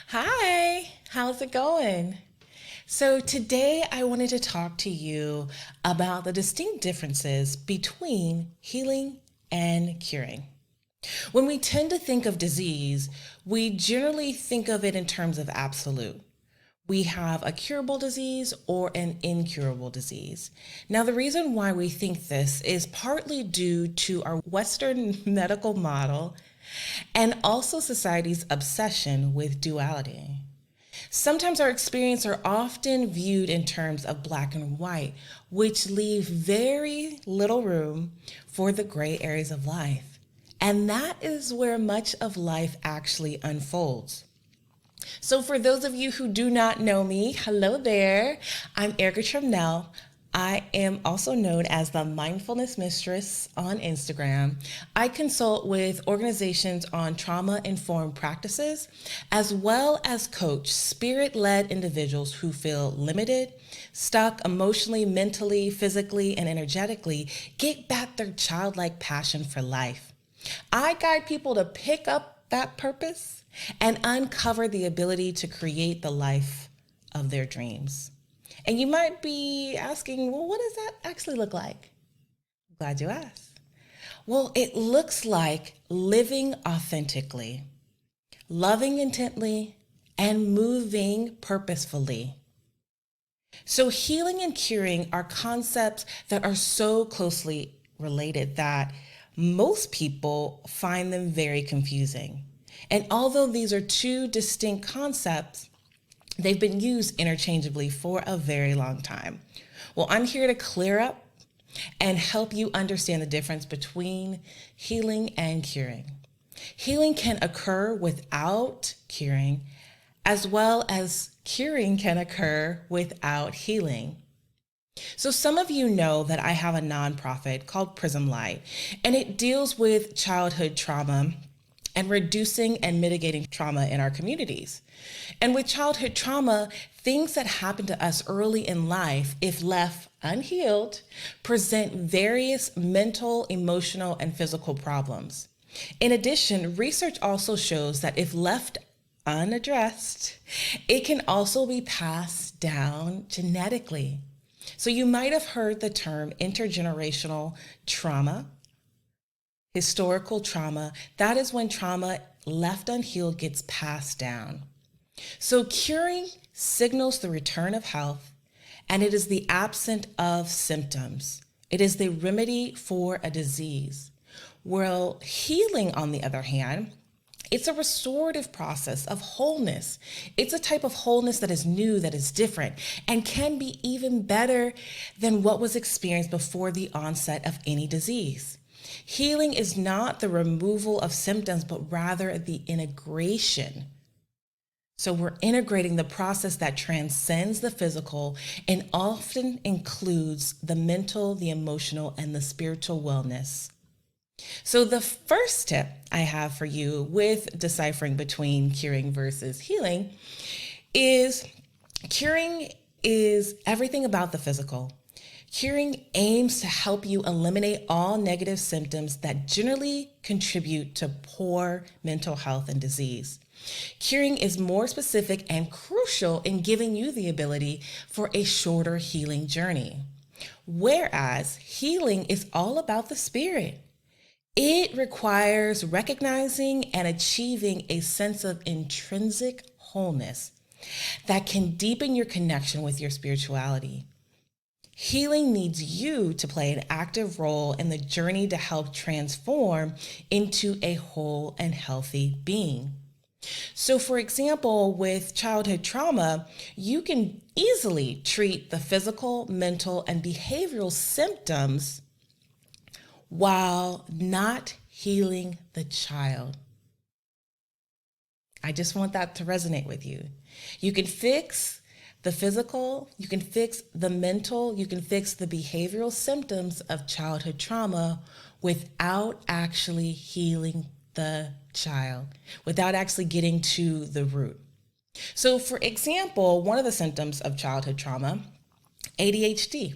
Hi, how's it going? So, today I wanted to talk to you about the distinct differences between healing and curing. When we tend to think of disease, we generally think of it in terms of absolute. We have a curable disease or an incurable disease. Now, the reason why we think this is partly due to our Western medical model and also society's obsession with duality. Sometimes our experiences are often viewed in terms of black and white, which leave very little room for the gray areas of life. And that is where much of life actually unfolds. So, for those of you who do not know me, hello there. I'm Erica Tremnell. I am also known as the Mindfulness Mistress on Instagram. I consult with organizations on trauma-informed practices, as well as coach spirit-led individuals who feel limited, stuck emotionally, mentally, physically, and energetically, get back their childlike passion for life. I guide people to pick up that purpose and uncover the ability to create the life of their dreams. And you might be asking, well, what does that actually look like? I'm glad you asked. Well, it looks like living authentically, loving intently, and moving purposefully. So, healing and curing are concepts that are so closely related that most people find them very confusing. And although these are two distinct concepts, they've been used interchangeably for a very long time. Well, I'm here to clear up and help you understand the difference between healing and curing. Healing can occur without curing, as well as curing can occur without healing. So some of you know that I have a nonprofit called Prism, and it deals with childhood trauma and reducing and mitigating trauma in our communities. And with childhood trauma, things that happen to us early in life, if left unhealed, present various mental, emotional, and physical problems. In addition, research also shows that if left unaddressed, it can also be passed down genetically. So you might have heard the term intergenerational trauma, historical trauma. That is when trauma left unhealed gets passed down. So curing signals the return of health, and it is the absence of symptoms. It is the remedy for a disease. Well, healing, on the other hand, it's a restorative process of wholeness. It's a type of wholeness that is new, that is different, and can be even better than what was experienced before the onset of any disease. Healing is not the removal of symptoms, but rather the integration. So we're integrating the process that transcends the physical and often includes the mental, the emotional, and the spiritual wellness. So the first tip I have for you with deciphering between curing versus healing is curing is everything about the physical. Curing aims to help you eliminate all negative symptoms that generally contribute to poor mental health and disease. Curing is more specific and crucial in giving you the ability for a shorter healing journey. Whereas healing is all about the spirit. It requires recognizing and achieving a sense of intrinsic wholeness that can deepen your connection with your spirituality. Healing needs you to play an active role in the journey to help transform into a whole and healthy being. So, for example, with childhood trauma, you can easily treat the physical, mental, and behavioral symptoms while not healing the child. I just want that to resonate with you. You can fix the physical, you can fix the mental, you can fix the behavioral symptoms of childhood trauma without actually healing the child, without actually getting to the root. So, for example, one of the symptoms of childhood trauma, ADHD,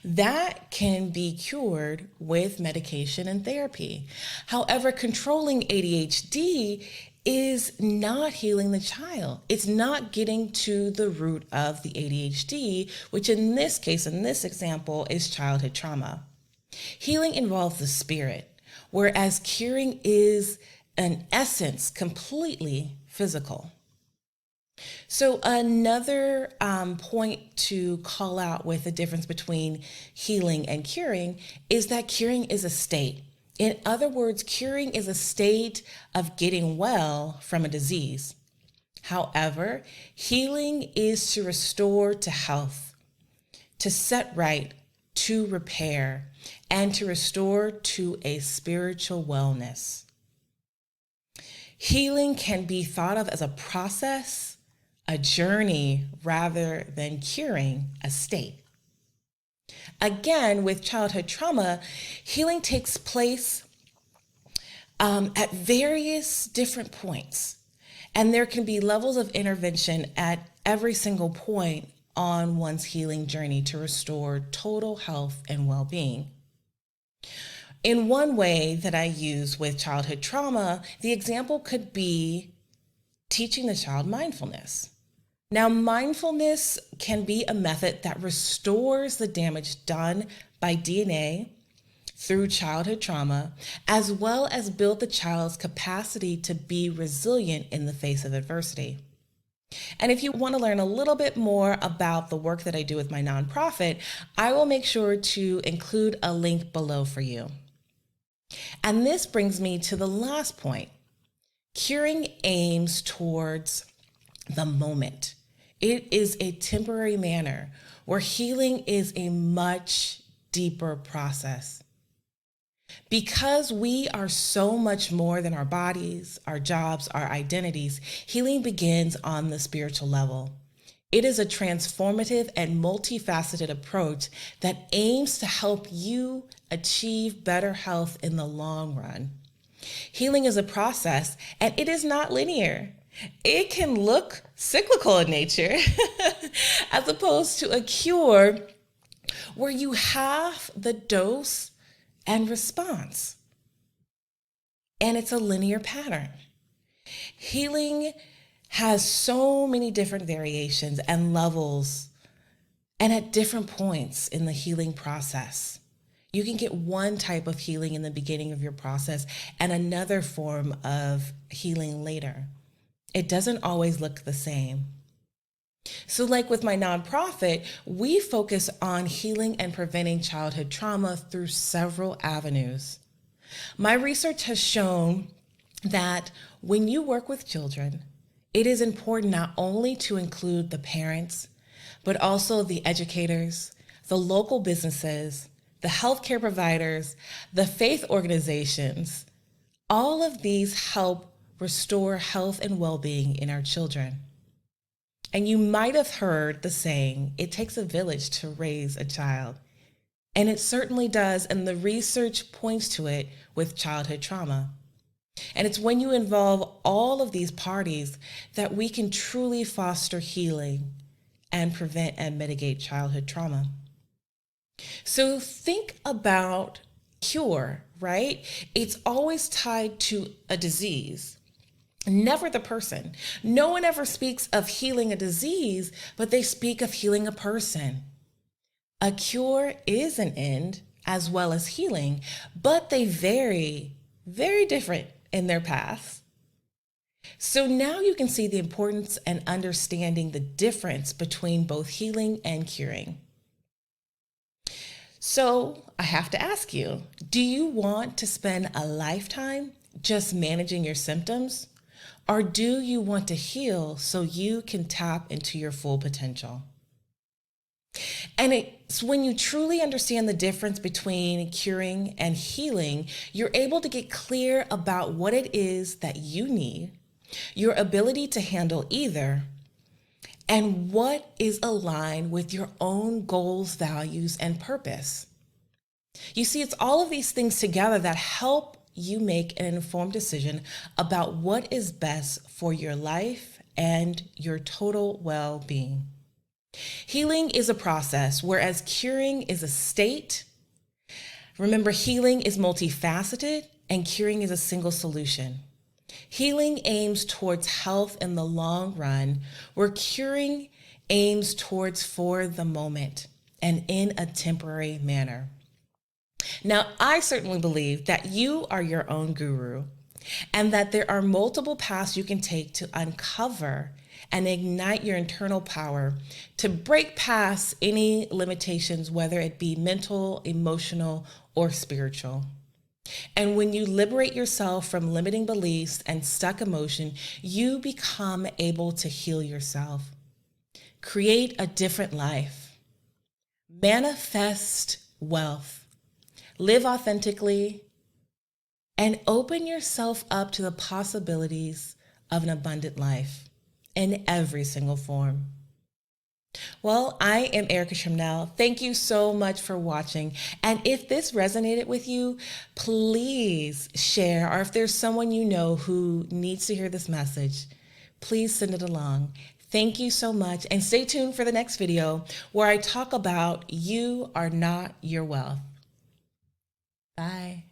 that can be cured with medication and therapy. However, controlling ADHD is not healing the child. It's not getting to the root of the ADHD, which in this case, in this example, is childhood trauma. Healing involves the spirit, whereas curing is, in essence, completely physical. So another point to call out with the difference between healing and curing is that curing is a state. In other words, curing is a state of getting well from a disease. However, healing is to restore to health, to set right, to repair, and to restore to a spiritual wellness. Healing can be thought of as a process, a journey, rather than curing a state. Again, with childhood trauma, healing takes place at various different points, and there can be levels of intervention at every single point on one's healing journey to restore total health and well-being. In one way that I use with childhood trauma, the example could be teaching the child mindfulness. Now, mindfulness can be a method that restores the damage done by DNA through childhood trauma, as well as build the child's capacity to be resilient in the face of adversity. And if you want to learn a little bit more about the work that I do with my nonprofit, I will make sure to include a link below for you. And this brings me to the last point. Curing aims towards the moment. It is a temporary manner where healing is a much deeper process. Because we are so much more than our bodies, our jobs, our identities, healing begins on the spiritual level. It is a transformative and multifaceted approach that aims to help you achieve better health in the long run. Healing is a process, and it is not linear. It can look cyclical in nature, as opposed to a cure where you have the dose and response, and it's a linear pattern. Healing has so many different variations and levels, and at different points in the healing process. You can get one type of healing in the beginning of your process and another form of healing later. It doesn't always look the same. So like with my nonprofit, we focus on healing and preventing childhood trauma through several avenues. My research has shown that when you work with children, it is important not only to include the parents, but also the educators, the local businesses, the healthcare providers, the faith organizations. All of these help restore health and well-being in our children. And you might have heard the saying, it takes a village to raise a child. And it certainly does, and the research points to it with childhood trauma. And it's when you involve all of these parties that we can truly foster healing and prevent and mitigate childhood trauma. So think about cure, right? It's always tied to a disease, never the person. No one ever speaks of healing a disease, but they speak of healing a person. A cure is an end as well as healing, but they vary, very different in their paths. So now you can see the importance and understanding the difference between both healing and curing. So I have to ask you, do you want to spend a lifetime just managing your symptoms? Or do you want to heal so you can tap into your full potential? And it's when you truly understand the difference between curing and healing, you're able to get clear about what it is that you need, your ability to handle either, and what is aligned with your own goals, values, and purpose. You see, it's all of these things together that help you make an informed decision about what is best for your life and your total well-being. Healing is a process, whereas curing is a state. Remember, healing is multifaceted and curing is a single solution. Healing aims towards health in the long run, where curing aims towards for the moment and in a temporary manner. Now, I certainly believe that you are your own guru and that there are multiple paths you can take to uncover and ignite your internal power to break past any limitations, whether it be mental, emotional, or spiritual. And when you liberate yourself from limiting beliefs and stuck emotion, you become able to heal yourself, create a different life, manifest wealth, live authentically, and open yourself up to the possibilities of an abundant life in every single form. Well, I am Erica Shrimnell. Thank you so much for watching. And if this resonated with you, please share, or if there's someone you know who needs to hear this message, please send it along. Thank you so much. And stay tuned for the next video where I talk about you are not your wealth. Bye.